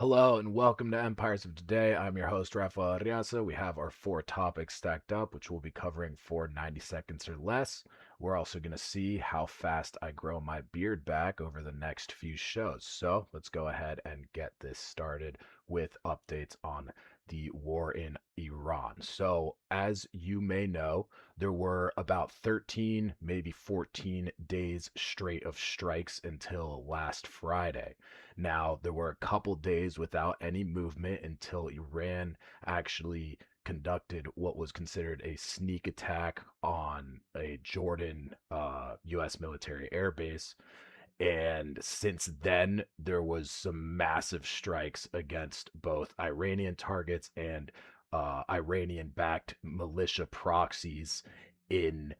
Hello and welcome to Empires of Today. I'm your host, Rafa Riasa. We have our four topics stacked up, which we'll be covering for 90 seconds or less. We're also going to see how fast I grow my beard back over the next few shows. So let's go ahead and get this started with updates on the war in Iran. So, as you may know, there were about 13, maybe 14 days straight of strikes until last Friday. Now, there were a couple days without any movement until Iran actually conducted what was considered a sneak attack on a Jordan U.S. military airbase. And since then, there was some massive strikes against both Iranian targets and Iranian-backed militia proxies in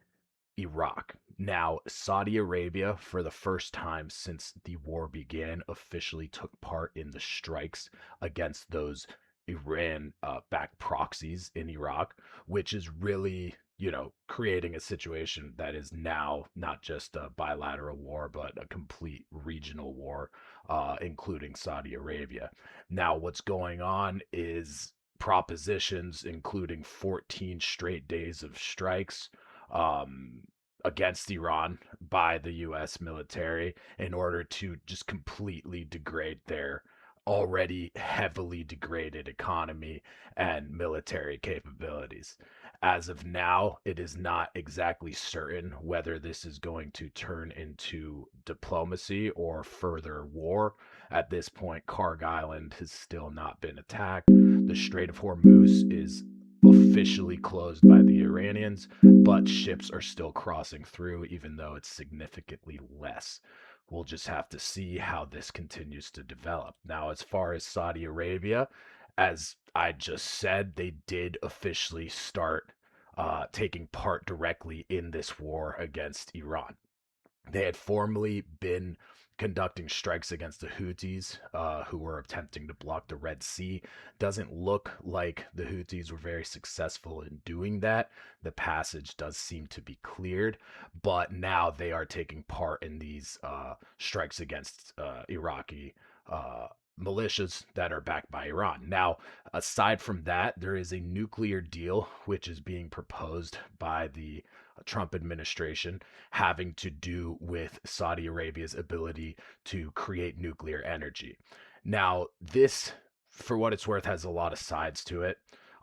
Iraq. Now, Saudi Arabia, for the first time since the war began, officially took part in the strikes against those Iran backed proxies in Iraq, which is really, creating a situation that is now not just a bilateral war, but a complete regional war, including Saudi Arabia. Now, what's going on is propositions, including 14 straight days of strikes. Um, Against Iran by the US military in order to just completely degrade their already heavily degraded economy and military capabilities. As of now, it is not exactly certain whether this is going to turn into diplomacy or further war. At this point, Karg Island has still not been attacked. The Strait of Hormuz is officially closed by the Iranians, but ships are still crossing through, even though it's significantly less. We'll just have to see how this continues to develop. Now, as far as Saudi Arabia, as I just said, they did officially start taking part directly in this war against Iran. They had formerly been conducting strikes against the Houthis, who were attempting to block the Red Sea. Doesn't look like the Houthis were very successful in doing that. The passage does seem to be cleared, but now they are taking part in these strikes against Iraqi. Militias that are backed by Iran. Now, aside from that, there is a nuclear deal which is being proposed by the Trump administration having to do with Saudi Arabia's ability to create nuclear energy. Now, this, for what it's worth, has a lot of sides to it.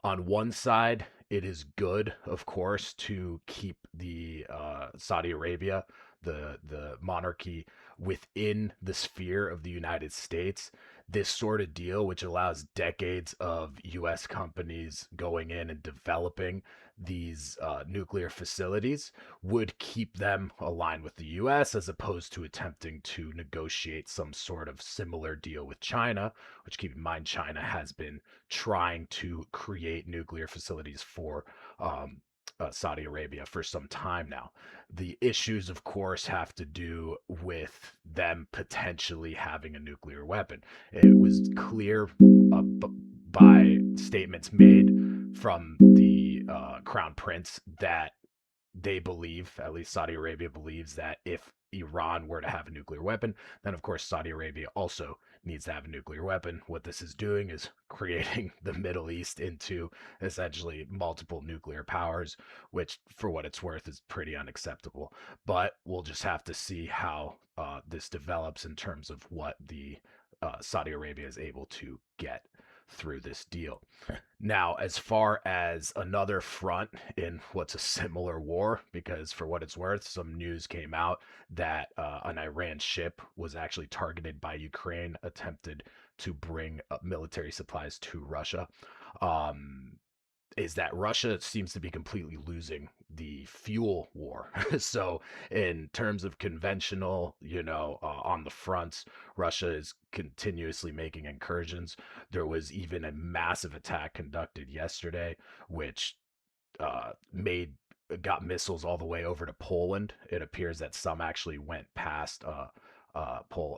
On one side, it is good, of course, to keep the Saudi Arabia, the monarchy, within the sphere of the United States. This sort of deal, which allows decades of U.S. companies going in and developing these nuclear facilities, would keep them aligned with the US as opposed to attempting to negotiate some sort of similar deal with China, which, keep in mind, China has been trying to create nuclear facilities for Saudi Arabia for some time now. The issues, of course, have to do with them potentially having a nuclear weapon. It was clear by statements made from the crown prince that they believe, at least Saudi Arabia believes, that if Iran were to have a nuclear weapon, then of course Saudi Arabia also needs to have a nuclear weapon. What this is doing is creating the Middle East into essentially multiple nuclear powers, which, for what it's worth, is pretty unacceptable. But we'll just have to see how this develops in terms of what the Saudi Arabia is able to get through this deal. Now, as far as another front in what's a similar war, because for what it's worth, some news came out that an Iran ship was actually targeted by Ukraine, attempted to bring military supplies to Russia. Um, is that Russia seems to be completely losing the fuel war. So, in terms of conventional, on the fronts, Russia is continuously making incursions. There was even a massive attack conducted yesterday, which made got missiles all the way over to Poland. It appears that some actually went past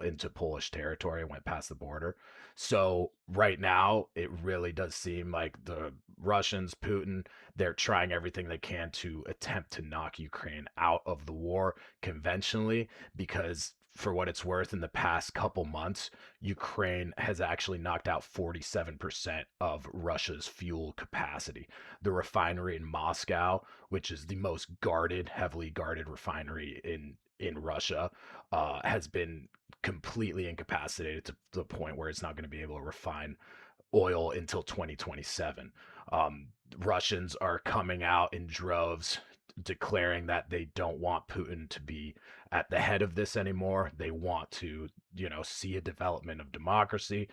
into Polish territory, went past the border. So right now, it really does seem like the Russians, Putin, they're trying everything they can to attempt to knock Ukraine out of the war conventionally, because for what it's worth, in the past couple months, Ukraine has actually knocked out 47% of Russia's fuel capacity. The refinery in Moscow, which is the most guarded, heavily guarded refinery in Russia, has been completely incapacitated to the point where it's not going to be able to refine oil until 2027. Russians are coming out in droves declaring that they don't want Putin to be at the head of this anymore. They want to, see a development of democracy.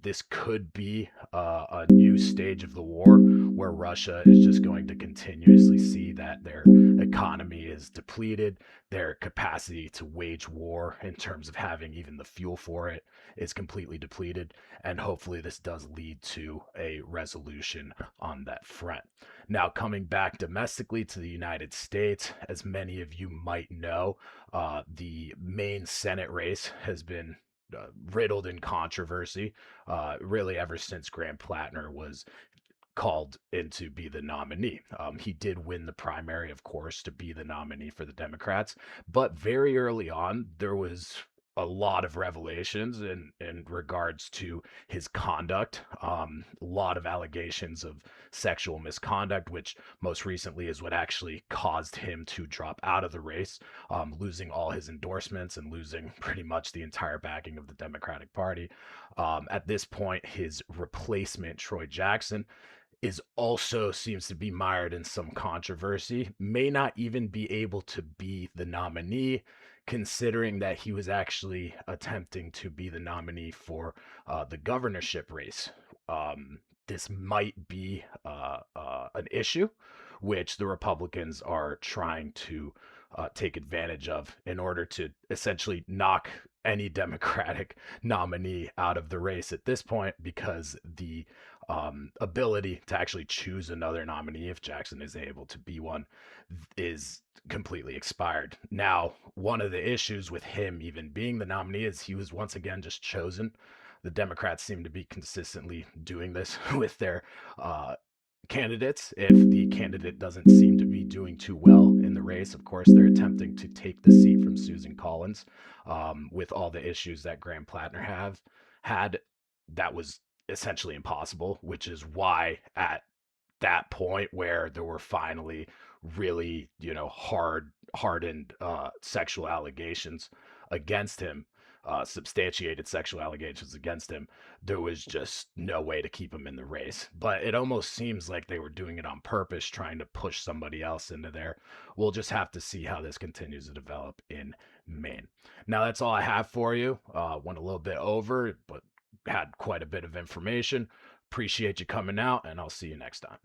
This could be a new stage of the war where Russia is just going to continuously see that their economy is depleted, their capacity to wage war in terms of having even the fuel for it is completely depleted, and hopefully this does lead to a resolution on that front. Now, coming back domestically to the United States, as many of you might know, the Maine Senate race has been riddled in controversy, really ever since Graham Platner was called in to be the nominee. He did win the primary, of course, to be the nominee for the Democrats, but very early on, there was a lot of revelations in regards to his conduct. A lot of allegations of sexual misconduct, which most recently is what actually caused him to drop out of the race, losing all his endorsements and losing pretty much the entire backing of the Democratic Party. At this point, his replacement, Troy Jackson, is also seems to be mired in some controversy, may not even be able to be the nominee, considering that he was actually attempting to be the nominee for the governorship race. This might be an issue which the Republicans are trying to take advantage of in order to essentially knock any Democratic nominee out of the race at this point, because the ability to actually choose another nominee, if Jackson is able to be one, is completely expired. Now, one of the issues with him even being the nominee is he was once again just chosen. The Democrats seem to be consistently doing this with their candidates. If the candidate doesn't seem to be doing too well in the race, of course, they're attempting to take the seat from Susan Collins. With all the issues that Graham Platner have had, that was essentially impossible, which is why at that point where there were finally really, hardened sexual allegations against him, substantiated sexual allegations against him, there was just no way to keep him in the race. But it almost seems like they were doing it on purpose, trying to push somebody else into there. We'll just have to see how this continues to develop in Maine. Now, that's all I have for you. Went a little bit over, but had quite a bit of information. Appreciate you coming out, and I'll see you next time.